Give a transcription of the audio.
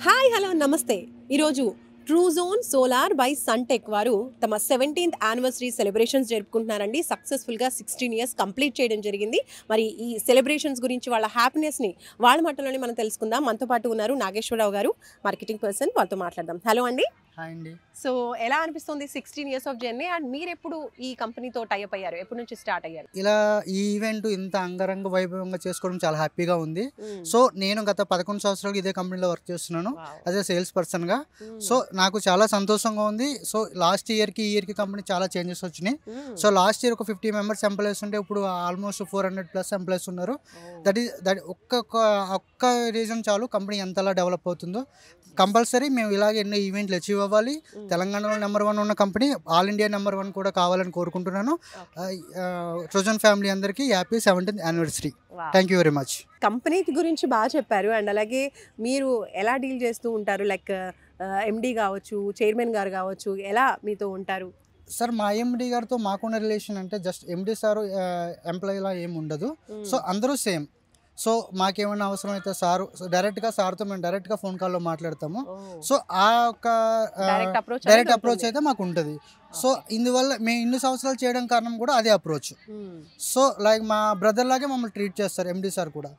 Hi hello నమస్తే ఈరోజు Truzon solar by Suntech వారు తమ 17th యానివర్సరీ సెలబ్రేషన్స్ జరుపుకుంటున్నారండి. సక్సెస్ఫుల్గా 16 ఇయర్స్ కంప్లీట్ చేయడం జరిగింది. మరి ఈ సెలబ్రేషన్స్ గురించి వాళ్ళ హ్యాపీనెస్ని వాళ్ళ మాటలోనే మనం తెలుసుకుందాం. మనతో పాటు ఉన్నారు నాగేశ్వరరావు గారు, మార్కెటింగ్ పర్సన్. వాళ్ళతో మాట్లాడదాం. హలో అండి. హాయ్ అండి. సో ఎలా అనిపిస్తుంది 16 ఇయర్స్ ఆఫ్ జర్నీ? అండ్ మీరు ఎప్పుడు ఈ కంపెనీతో టైఅప్ అయ్యారు? ఎప్పటి నుంచి స్టార్ట్ అయ్యారు? ఇలా ఈ ఈవెంట్ ఇంత అంగరంగ వైభవంగా చేసుకోవడం చాలా హ్యాపీగా ఉంది. సో నేను గత 11 సంవత్సరాలు ఇదే కంపెనీలో వర్క్ చేస్తున్నాను యాజ్ ఎ సేల్స్ పర్సన్గా. సో నాకు చాలా సంతోషంగా ఉంది. సో లాస్ట్ ఇయర్కి ఈ ఇయర్కి కంపెనీ చాలా చేంజెస్ వచ్చినాయి. సో లాస్ట్ ఇయర్ ఒక 50 మెంబర్స్ ఎంప్లాయీస్ ఉంటే ఇప్పుడు ఆల్మోస్ట్ 400+ ఎంప్లాయీస్ ఉన్నారు. దట్ ఒక్క రీజన్ చాలు కంపెనీ ఎంతలా డెవలప్ అవుతుందో. కంపల్సరీ మేము ఇలాగే ఎన్నో ఈవెంట్లు అచీవ్ అవ్వాలి. తెలంగాణలో నెంబర్ 1 ఉన్న కంపెనీ ఆల్ ఇండియా నెంబర్ 1 కూడా కావాలని కోరుకుంటున్నాను. ట్రూజోన్ ఫ్యామిలీ అందరికీ happy 17th anniversary. Thank you very much. Company గురించి బాగా చెప్పారు. అండ్ అలాగే మీరు ఎలా డీల్ చేస్తూ ఉంటారు? లైక్ ఎండి కావచ్చు, చైర్మన్ గారు కావచ్చు, ఎలా మీతో ఉంటారు? సార్ మా ఎండి గారితో మాకున్న రిలేషన్ అంటే జస్ట్ ఎండి సారు ఎంప్లాయీలా ఏమి ఉండదు. సో అందరూ సేమ్. సో మాకేమైనా అవసరం అయితే సారు డైరెక్ట్గా సార్తో మేము డైరెక్ట్గా ఫోన్ కాల్లో మాట్లాడతాము. సో ఆ ఒక డైరెక్ట్ అప్రోచ్ అయితే మాకు ఉంటుంది. సో ఇందువల్ల మేము ఇన్ని సంవత్సరాలు చేయడం కారణం కూడా అదే అప్రోచ్. సో లైక్ మా బ్రదర్ లాగే మమ్మల్ని ట్రీట్ చేస్తారు ఎండి సార్ కూడా.